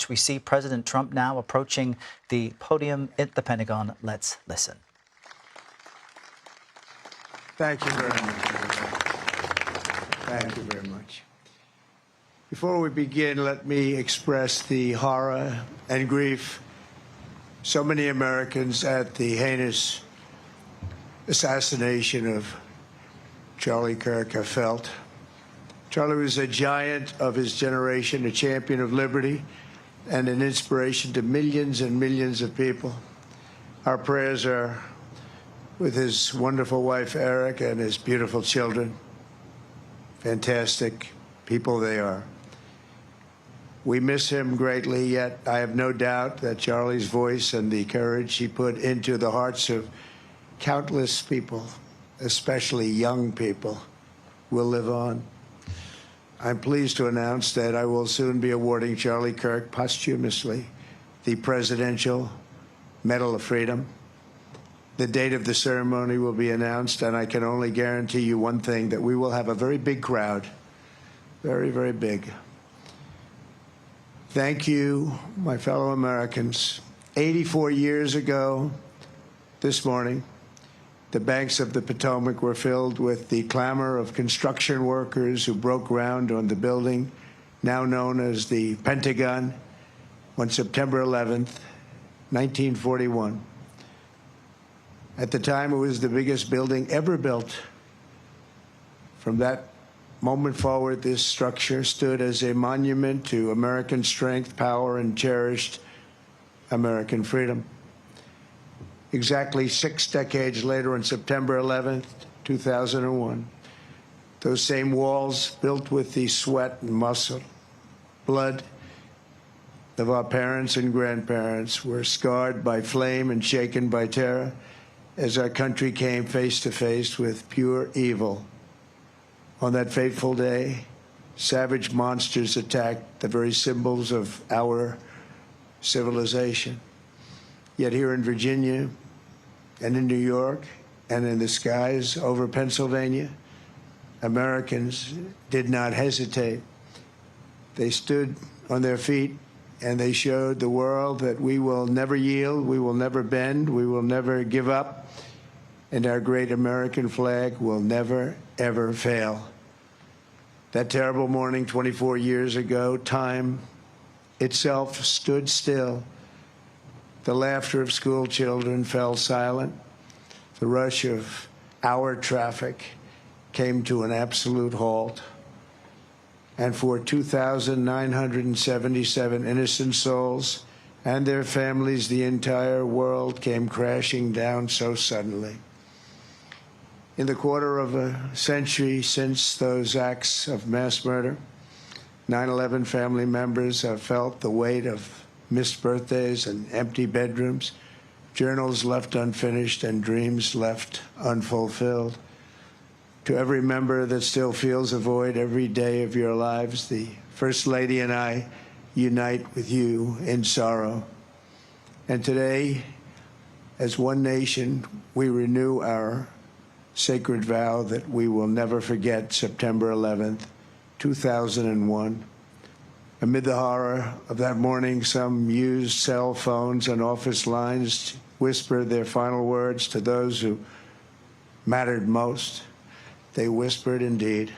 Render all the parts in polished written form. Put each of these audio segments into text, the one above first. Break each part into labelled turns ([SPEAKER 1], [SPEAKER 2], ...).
[SPEAKER 1] We see President Trump now approaching the podium at the Pentagon. Let's listen.
[SPEAKER 2] Thank you very much. Thank you very much. Before we begin, let me express the horror and grief so many Americans at the heinous assassination of Charlie Kirk have felt. Charlie was a giant of his generation, a champion of liberty, and an inspiration to millions and millions of people. Our prayers are with his wonderful wife, Eric, and his beautiful children. Fantastic people they are. We miss him greatly, yet I have no doubt that Charlie's voice and the courage he put into the hearts of countless people, especially young people, will live on. I'm pleased to announce that I will soon be awarding Charlie Kirk posthumously the Presidential Medal of Freedom. The date of the ceremony will be announced, and I can only guarantee you one thing, that we will have a very big crowd, very, very big. Thank you, my fellow Americans. 84 years ago this morning, the banks of the Potomac were filled with the clamor of construction workers who broke ground on the building now known as the Pentagon on September 11th, 1941. At the time, it was the biggest building ever built. From that moment forward, this structure stood as a monument to American strength, power, and cherished American freedom. Exactly 6 decades later, on September 11th, 2001, those same walls, built with the sweat and muscle, blood of our parents and grandparents, were scarred by flame and shaken by terror as our country came face to face with pure evil. On that fateful day, savage monsters attacked the very symbols of our civilization. Yet here in Virginia and in New York and in the skies over Pennsylvania, Americans did not hesitate. They stood on their feet and they showed the world that we will never yield, we will never bend, we will never give up, and our great American flag will never, ever fail. That terrible morning 24 years ago, time itself stood still. The laughter of school children fell silent. The rush of our traffic came to an absolute halt. And for 2,977 innocent souls and their families, the entire world came crashing down so suddenly. In the quarter of a century since those acts of mass murder, 9/11 family members have felt the weight of missed birthdays and empty bedrooms, journals left unfinished, and dreams left unfulfilled. To every member that still feels a void every day of your lives, the First Lady and I unite with you in sorrow. And today, as one nation, we renew our sacred vow that we will never forget September 11th, 2001. Amid the horror of that morning, some used cell phones and office lines to whisper their final words to those who mattered most. They whispered indeed.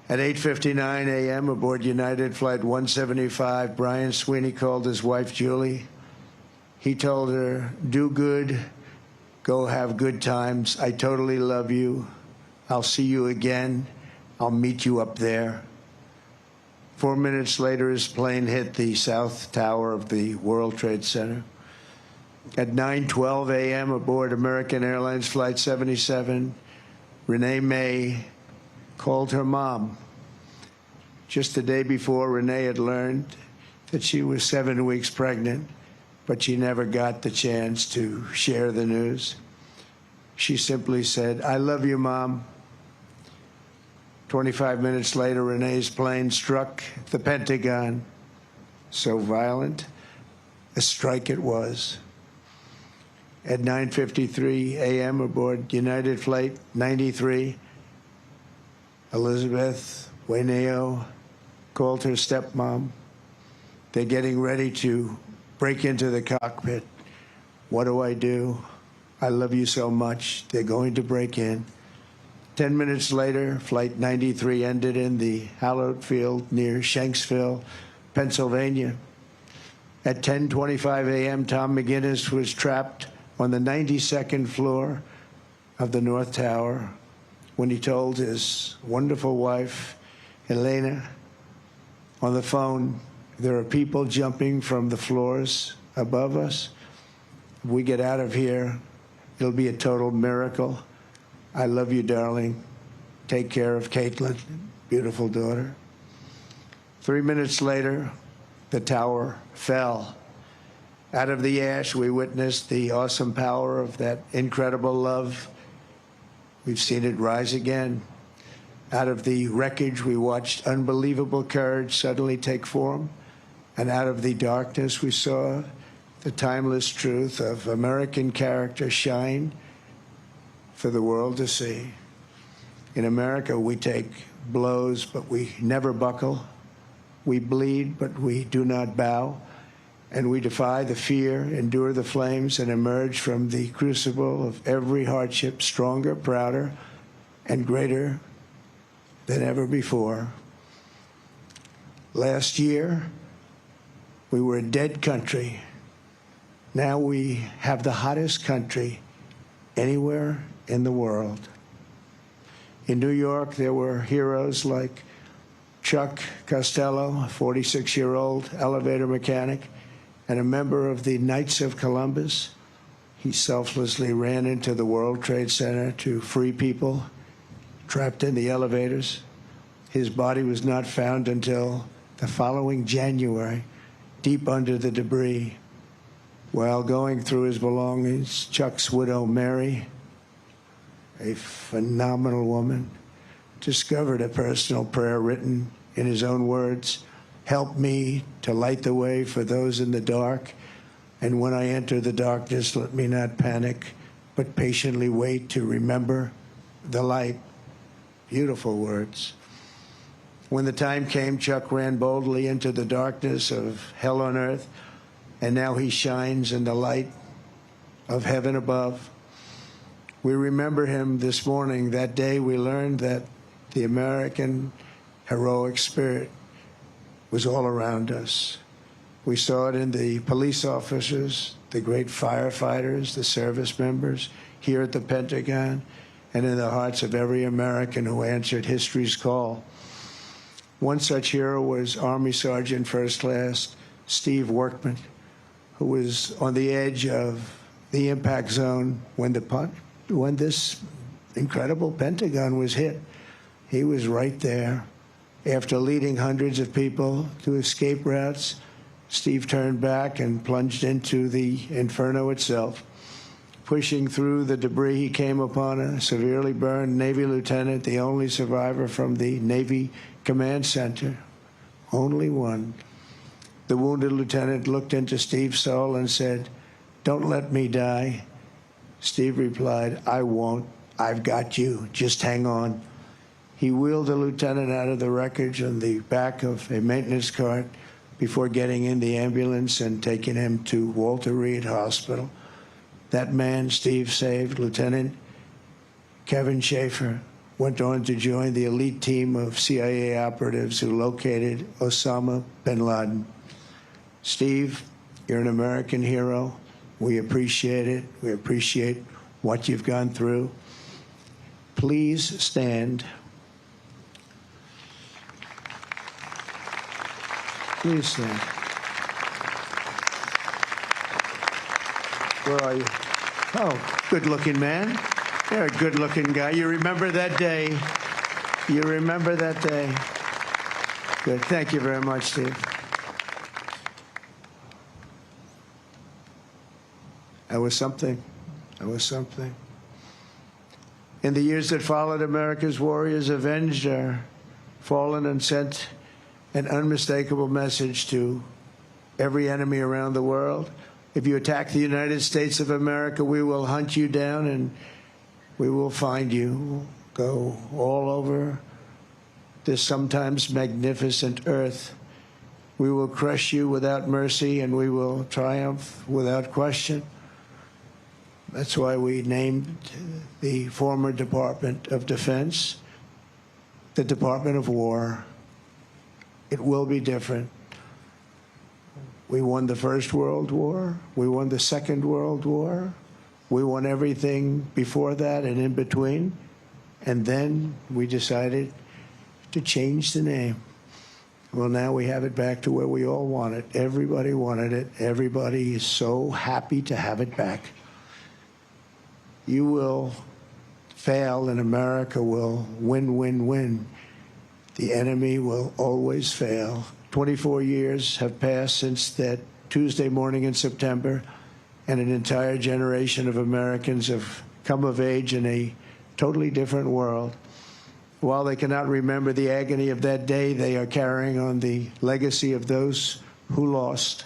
[SPEAKER 2] At 8:59 a.m. aboard United Flight 175, Brian Sweeney called his wife, Julie. He told her, "Do good, go have good times. I totally love you. I'll see you again. I'll meet you up there." 4 minutes later, his plane hit the south tower of the World Trade Center. At 9:12 a.m. aboard American Airlines Flight 77, Renee May called her mom. Just the day before, Renee had learned that she was 7 weeks pregnant, but she never got the chance to share the news. She simply said, "I love you, Mom." 25 minutes later, Renee's plane struck the Pentagon. So violent, a strike it was. At 9:53 a.m. aboard United Flight 93, Elizabeth Waineo called her stepmom. They're getting ready to break into the cockpit. What do? I love you so much. They're going to break in. 10 minutes later, Flight 93 ended in the hallowed field near Shanksville, Pennsylvania. At 10:25 a.m., Tom McGinnis was trapped on the 92nd floor of the North Tower when he told his wonderful wife, Elena, on the phone, there are people jumping from the floors above us. If we get out of here, it'll be a total miracle. I love you, darling. Take care of Caitlin, beautiful daughter. 3 minutes later, the tower fell. Out of the ash, we witnessed the awesome power of that incredible love. We've seen it rise again. Out of the wreckage, we watched unbelievable courage suddenly take form. And out of the darkness, we saw the timeless truth of American character shine for the world to see. In America, we take blows, but we never buckle. We bleed, but we do not bow. And we defy the fear, endure the flames, and emerge from the crucible of every hardship stronger, prouder, and greater than ever before. Last year, we were a dead country. Now we have the hottest country anywhere in the world. In New York, there were heroes like Chuck Costello, a 46-year-old elevator mechanic and a member of the Knights of Columbus. He selflessly ran into the World Trade Center to free people trapped in the elevators. His body was not found until the following January, deep under the debris. While going through his belongings, Chuck's widow, Mary, a phenomenal woman, discovered a personal prayer written in his own words, "Help me to light the way for those in the dark, and when I enter the darkness, let me not panic, but patiently wait to remember the light." Beautiful words. When the time came, Chuck ran boldly into the darkness of hell on earth, and now he shines in the light of heaven above. We remember him this morning. That day we learned that the American heroic spirit was all around us. We saw it in the police officers, the great firefighters, the service members here at the Pentagon, and in the hearts of every American who answered history's call. One such hero was Army Sergeant First Class Steve Workman, who was on the edge of the impact zone when this incredible Pentagon was hit. He was right there. After leading hundreds of people to escape routes, Steve turned back and plunged into the inferno itself. Pushing through the debris, he came upon a severely burned Navy lieutenant, the only survivor from the Navy Command Center. Only one. The wounded lieutenant looked into Steve's soul and said, "Don't let me die." Steve replied, "I won't. I've got you. Just hang on." He wheeled the lieutenant out of the wreckage on the back of a maintenance cart before getting in the ambulance and taking him to Walter Reed Hospital. That man Steve saved, Lieutenant Kevin Schaefer, went on to join the elite team of CIA operatives who located Osama bin Laden. Steve, you're an American hero. We appreciate it. We appreciate what you've gone through. Please stand. Please stand. Where are you? Oh, good-looking man. You're a good-looking guy. You remember that day. You remember that day. Good. Thank you very much, Steve. That was something. That was something. In the years that followed, America's warriors avenged our fallen and sent an unmistakable message to every enemy around the world. If you attack the United States of America, we will hunt you down and we will find you. We'll go all over this sometimes magnificent earth We will crush you without mercy, and we will triumph without question. That's why we named the former Department of Defense the Department of War. It will be different. We won the First World War. We won the Second World War. We won everything before that and in between. And then we decided to change the name. Well, now we have it back to where we all want it. Everybody wanted it. Everybody is so happy to have it back. You will fail and America will win, win, win. The enemy will always fail. 24 years have passed since that Tuesday morning in September, and an entire generation of Americans have come of age in a totally different world. While they cannot remember the agony of that day, they are carrying on the legacy of those who lost.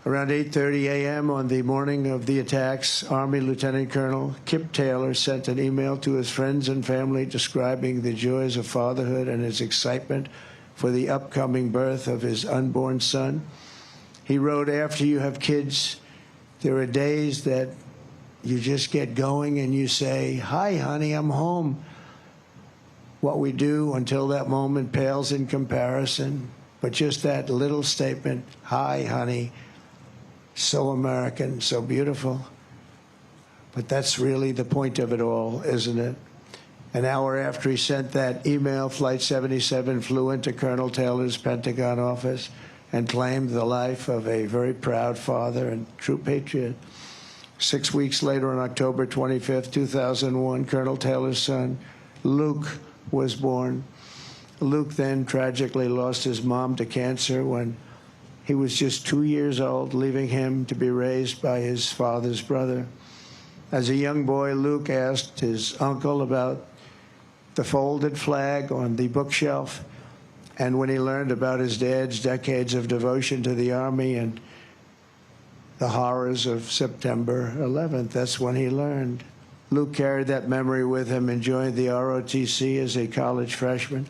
[SPEAKER 2] Around 8:30 a.m. on the morning of the attacks, Army Lieutenant Colonel Kip Taylor sent an email to his friends and family describing the joys of fatherhood and his excitement for the upcoming birth of his unborn son. He wrote, "After you have kids, there are days that you just get going and you say, 'Hi, honey, I'm home.' What we do until that moment pales in comparison, but just that little statement, 'Hi, honey,' so American, so beautiful. But that's really the point of it all, isn't it?" An hour after he sent that email, Flight 77 flew into Colonel Taylor's Pentagon office and claimed the life of a very proud father and true patriot. 6 weeks later, on October 25th, 2001, Colonel Taylor's son, Luke, was born. Luke then tragically lost his mom to cancer when he was just 2 years old, leaving him to be raised by his father's brother. As a young boy, Luke asked his uncle about the folded flag on the bookshelf, and when he learned about his dad's decades of devotion to the Army and the horrors of September 11th, that's when he learned. Luke carried that memory with him and joined the ROTC as a college freshman.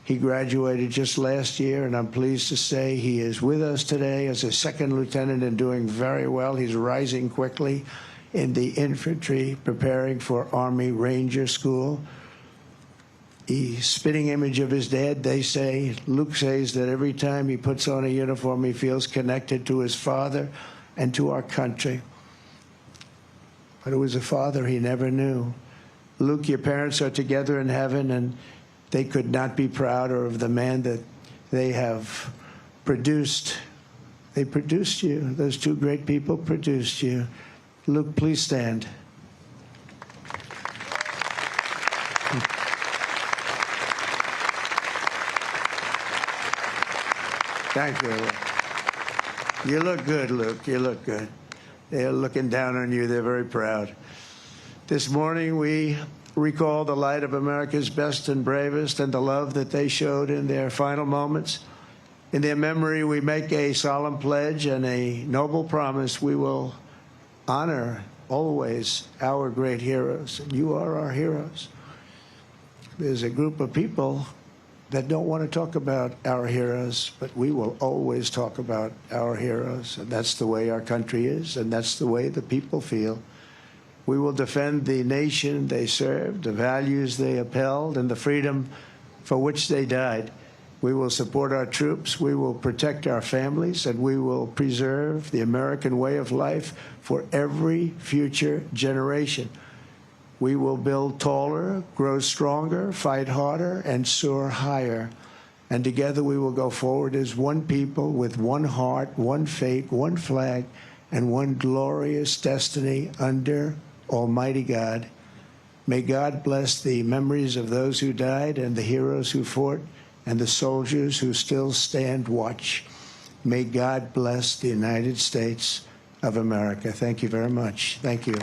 [SPEAKER 2] He graduated just last year, and I'm pleased to say he is with us today as a second lieutenant and doing very well. He's rising quickly in the infantry, preparing for Army Ranger School. The spitting image of his dad, they say. Luke says that every time he puts on a uniform, he feels connected to his father and to our country. But it was a father he never knew. Luke, your parents are together in heaven, and they could not be prouder of the man that they have produced. They produced you. Those two great people produced you. Luke, please stand. Thank you. You look good, Luke. You look good. They're looking down on you. They're very proud. This morning, we recall the light of America's best and bravest and the love that they showed in their final moments. In their memory, we make a solemn pledge and a noble promise. We will honor always our great heroes. And you are our heroes. There's a group of people that don't want to talk about our heroes, but we will always talk about our heroes. And that's the way our country is, and that's the way the people feel. We will defend the nation they served, the values they upheld, and the freedom for which they died. We will support our troops, we will protect our families, and we will preserve the American way of life for every future generation. We will build taller, grow stronger, fight harder, and soar higher. And together we will go forward as one people with one heart, one fate, one flag, and one glorious destiny under Almighty God. May God bless the memories of those who died and the heroes who fought and the soldiers who still stand watch. May God bless the United States of America. Thank you very much. Thank you.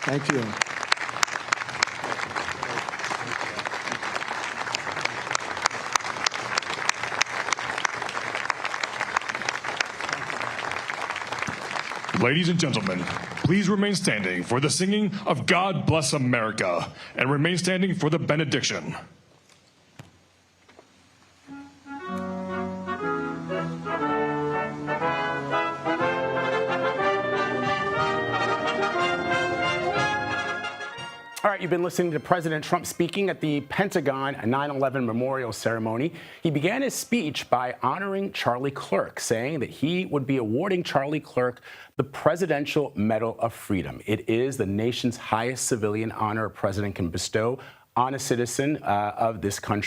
[SPEAKER 2] Thank you.
[SPEAKER 3] Ladies and gentlemen, please remain standing for the singing of God Bless America, and remain standing for the benediction.
[SPEAKER 4] All right, you've been listening to President Trump speaking at the Pentagon 9/11 memorial ceremony. He began his speech by honoring Charlie Kirk, saying that he would be awarding Charlie Kirk the Presidential Medal of Freedom. It is the nation's highest civilian honor a president can bestow on a citizen of this country.